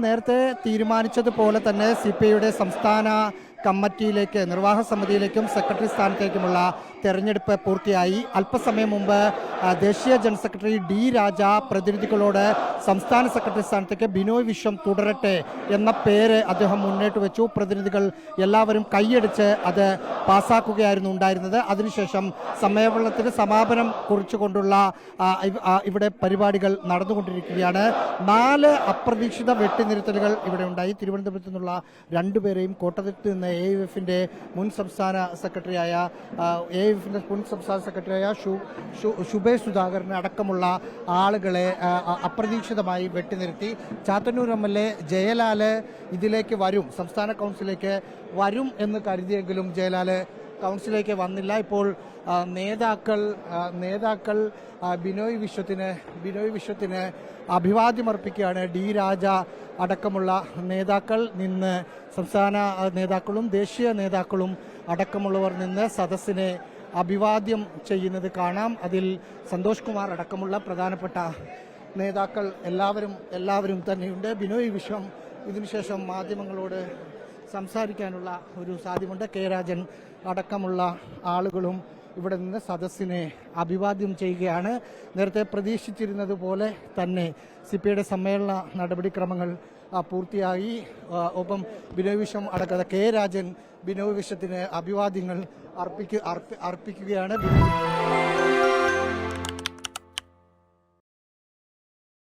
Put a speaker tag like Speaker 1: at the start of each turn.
Speaker 1: നേരത്തെ തീരുമാനിച്ചതുപോലെ തന്നെ CPIയുടെ സംസ്ഥാന കമ്മിറ്റിയിലേക്ക്, നിർവാഹക സമിതിയിലേക്കും സെക്രട്ടറി സ്ഥാനത്തേക്കുമുള്ള തെരഞ്ഞെടുപ്പ് പൂർത്തിയായി. അല്പസമയം മുമ്പ് ദേശീയ ജനറൽ സെക്രട്ടറി D. രാജ പ്രതിനിധികളോട് സംസ്ഥാന സെക്രട്ടറി സ്ഥാനത്തേക്ക് ബിനോയ് വിശ്വം തുടരട്ടെ എന്ന പേര് അദ്ദേഹം മുന്നോട്ട് വെച്ചു. പ്രതിനിധികൾ എല്ലാവരും കൈയടിച്ച് അത് പാസ്സാക്കുകയായിരുന്നു ഉണ്ടായിരുന്നത്. അതിനുശേഷം സമ്മേളനത്തിന് സമാപനം കുറിച്ചുകൊണ്ടുള്ള ഇവിടെ പരിപാടികൾ നടന്നുകൊണ്ടിരിക്കുകയാണ്. 4 അപ്രതീക്ഷിത വെട്ടിനിരുത്തലുകൾ ഇവിടെ ഉണ്ടായി. തിരുവനന്തപുരത്തു നിന്നുള്ള 2 പേരെയും കോട്ടയത്ത് നിന്ന് AIFന്റെ മുൻ സംസ്ഥാന സെക്രട്ടറിയായ ശുഭേഷ് സുധാകരനെ അടക്കമുള്ള ആളുകളെ അപ്രതീക്ഷിതമായി വെട്ടിനിർത്തി. ചാത്തന്നൂർ MLA ജയലാല് ഇതിലേക്ക് വരും, സംസ്ഥാന കൗൺസിലേക്ക് വരും എന്ന് കരുതിയെങ്കിലും ജയലാല് കൗൺസിലേക്ക് വന്നില്ല. ഇപ്പോൾ നേതാക്കൾ ബിനോയ് വിശ്വത്തിന് അഭിവാദ്യമർപ്പിക്കുകയാണ്. D. രാജ അടക്കമുള്ള നേതാക്കൾ നിന്ന്, സംസ്ഥാന നേതാക്കളും ദേശീയ നേതാക്കളും അടക്കമുള്ളവർ നിന്ന് സദസ്സിനെ അഭിവാദ്യം ചെയ്യുന്നത് കാണാം. അതിൽ സന്തോഷ് കുമാർ അടക്കമുള്ള പ്രധാനപ്പെട്ട നേതാക്കൾ എല്ലാവരും തന്നെയുണ്ട്. ബിനോയ് വിശ്വം ഇതിനുശേഷം മാധ്യമങ്ങളോട് സംസാരിക്കാനുള്ള ഒരു സാധ്യതയുണ്ട്. K. രാജൻ അടക്കമുള്ള ആളുകളും ഇവിടെ നിന്ന് സദസ്സിനെ അഭിവാദ്യം ചെയ്യുകയാണ്. നേരത്തെ പ്രതീക്ഷിച്ചിരുന്നത് പോലെ തന്നെ CPIയുടെ സമ്മേളന നടപടിക്രമങ്ങൾ പൂർത്തിയായി. ഒപ്പം ബിനോയ് വിശ്വം അടക്കമുള്ള K. രാജൻ ബിനോയ് വിശ്വത്തിന് അഭിവാദ്യങ്ങൾ അർപ്പിക്കുകയാണ്.